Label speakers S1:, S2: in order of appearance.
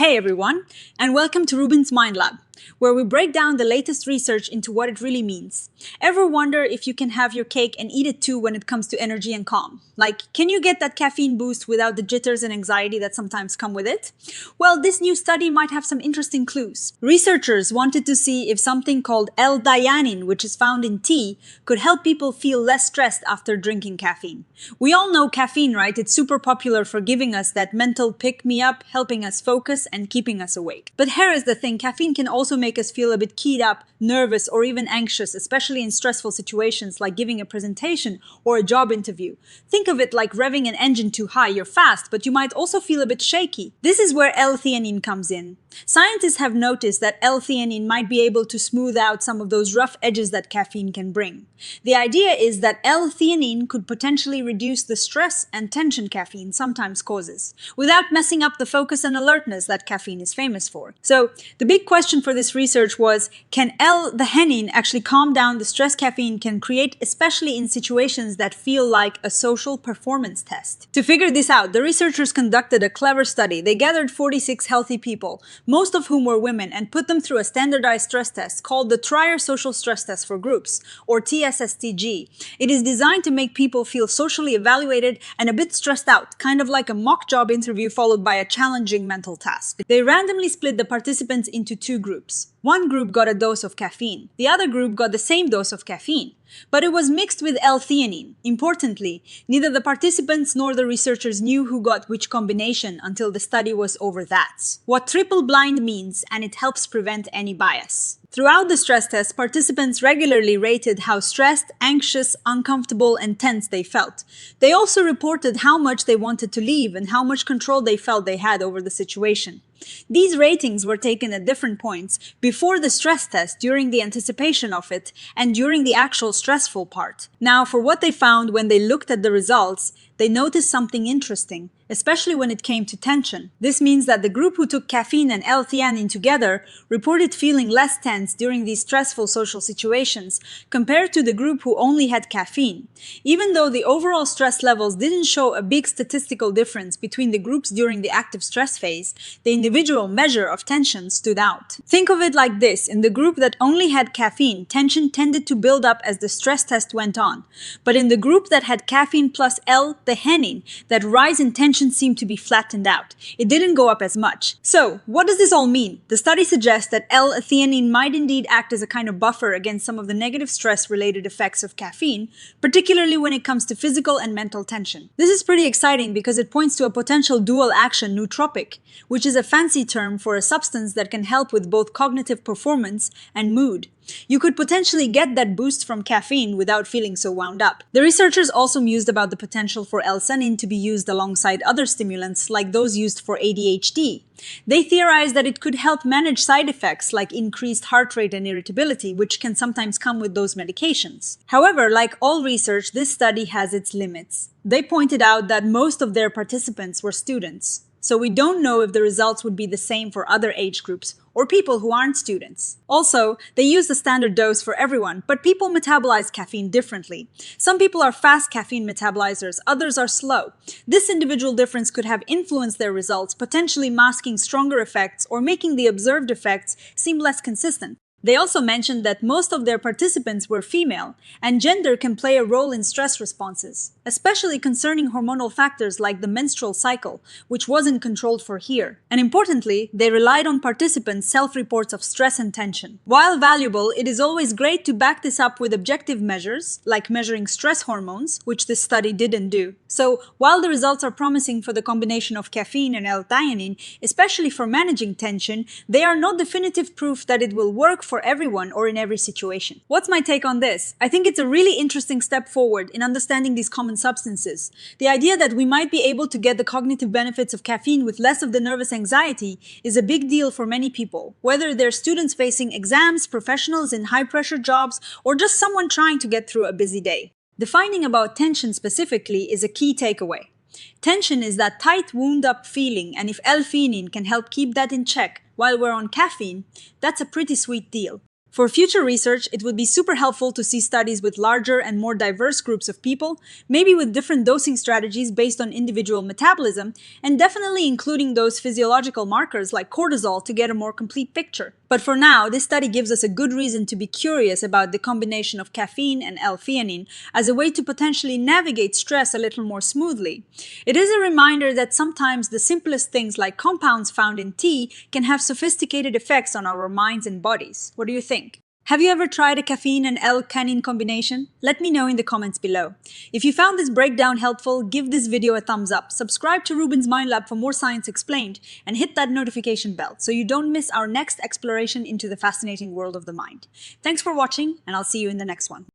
S1: Hey everyone, and welcome to RUBIN'S Mind Lab, where we break down the latest research into what it really means. Ever wonder if you can have your cake and eat it too when it comes to energy and calm? Like, can you get that caffeine boost without the jitters and anxiety that sometimes come with it? Well, this new study might have some interesting clues. Researchers wanted to see if something called L-theanine, which is found in tea, could help people feel less stressed after drinking caffeine. We all know caffeine, right? It's super popular for giving us that mental pick-me-up, helping us focus and keeping us awake. But here is the thing, caffeine can also make us feel a bit keyed up, nervous, or even anxious, especially in stressful situations like giving a presentation or a job interview. Think of it like revving an engine too high. You're fast, but you might also feel a bit shaky. This is where L-theanine comes in. Scientists have noticed that L-theanine might be able to smooth out some of those rough edges that caffeine can bring. The idea is that L-theanine could potentially reduce the stress and tension caffeine sometimes causes, without messing up the focus and alertness that caffeine is famous for. So, the big question for this research was, can L-theanine actually calm down the stress caffeine can create, especially in situations that feel like a social performance test? To figure this out, the researchers conducted a clever study. They gathered 46 healthy people, most of whom were women, and put them through a standardized stress test called the Trier Social Stress Test for Groups, or TSSTG. It is designed to make people feel socially evaluated and a bit stressed out, kind of like a mock job interview followed by a challenging mental task. They randomly split the participants into two groups. One group got a dose of caffeine. The other group got the same dose of caffeine. But it was mixed with L-theanine. Importantly, neither the participants nor the researchers knew who got which combination until the study was over. That's what triple blind means, and it helps prevent any bias. Throughout the stress test, participants regularly rated how stressed, anxious, uncomfortable, and tense they felt. They also reported how much they wanted to leave and how much control they felt they had over the situation. These ratings were taken at different points before the stress test, during the anticipation of it, and during the actual stressful part. Now, for what they found when they looked at the results, they noticed something interesting, especially when it came to tension. This means that the group who took caffeine and L-theanine together reported feeling less tense during these stressful social situations compared to the group who only had caffeine. Even though the overall stress levels didn't show a big statistical difference between the groups during the active stress phase, the individual measure of tension stood out. Think of it like this. In the group that only had caffeine, tension tended to build up as the stress test went on. But in the group that had caffeine plus L-theanine, that rise in tension seemed to be flattened out. It didn't go up as much. So, what does this all mean? The study suggests that L-theanine might indeed act as a kind of buffer against some of the negative stress-related effects of caffeine, particularly when it comes to physical and mental tension. This is pretty exciting because it points to a potential dual-action nootropic, which is a fancy term for a substance that can help with both cognitive performance and mood. You could potentially get that boost from caffeine without feeling so wound up. The researchers also mused about the potential for L-theanine to be used alongside other stimulants like those used for ADHD. They theorized that it could help manage side effects like increased heart rate and irritability, which can sometimes come with those medications. However, like all research, this study has its limits. They pointed out that most of their participants were students. So we don't know if the results would be the same for other age groups or people who aren't students. Also, they use a standard dose for everyone, but people metabolize caffeine differently. Some people are fast caffeine metabolizers, others are slow. This individual difference could have influenced their results, potentially masking stronger effects or making the observed effects seem less consistent. They also mentioned that most of their participants were female, and gender can play a role in stress responses, especially concerning hormonal factors like the menstrual cycle, which wasn't controlled for here. And importantly, they relied on participants' self-reports of stress and tension. While valuable, it is always great to back this up with objective measures, like measuring stress hormones, which this study didn't do. So, while the results are promising for the combination of caffeine and L-theanine, especially for managing tension, they are not definitive proof that it will work for everyone or in every situation. What's my take on this? I think it's a really interesting step forward in understanding these common substances. The idea that we might be able to get the cognitive benefits of caffeine with less of the nervous anxiety is a big deal for many people, whether they're students facing exams, professionals in high-pressure jobs, or just someone trying to get through a busy day. The finding about tension specifically is a key takeaway. Tension is that tight, wound-up feeling, and if L-theanine can help keep that in check while we're on caffeine, that's a pretty sweet deal. For future research, it would be super helpful to see studies with larger and more diverse groups of people, maybe with different dosing strategies based on individual metabolism, and definitely including those physiological markers like cortisol to get a more complete picture. But for now, this study gives us a good reason to be curious about the combination of caffeine and L-theanine as a way to potentially navigate stress a little more smoothly. It is a reminder that sometimes the simplest things like compounds found in tea can have sophisticated effects on our minds and bodies. What do you think? Have you ever tried a caffeine and L-theanine combination? Let me know in the comments below. If you found this breakdown helpful, give this video a thumbs up, subscribe to Rubin's Mind Lab for more science explained, and hit that notification bell so you don't miss our next exploration into the fascinating world of the mind. Thanks for watching, and I'll see you in the next one.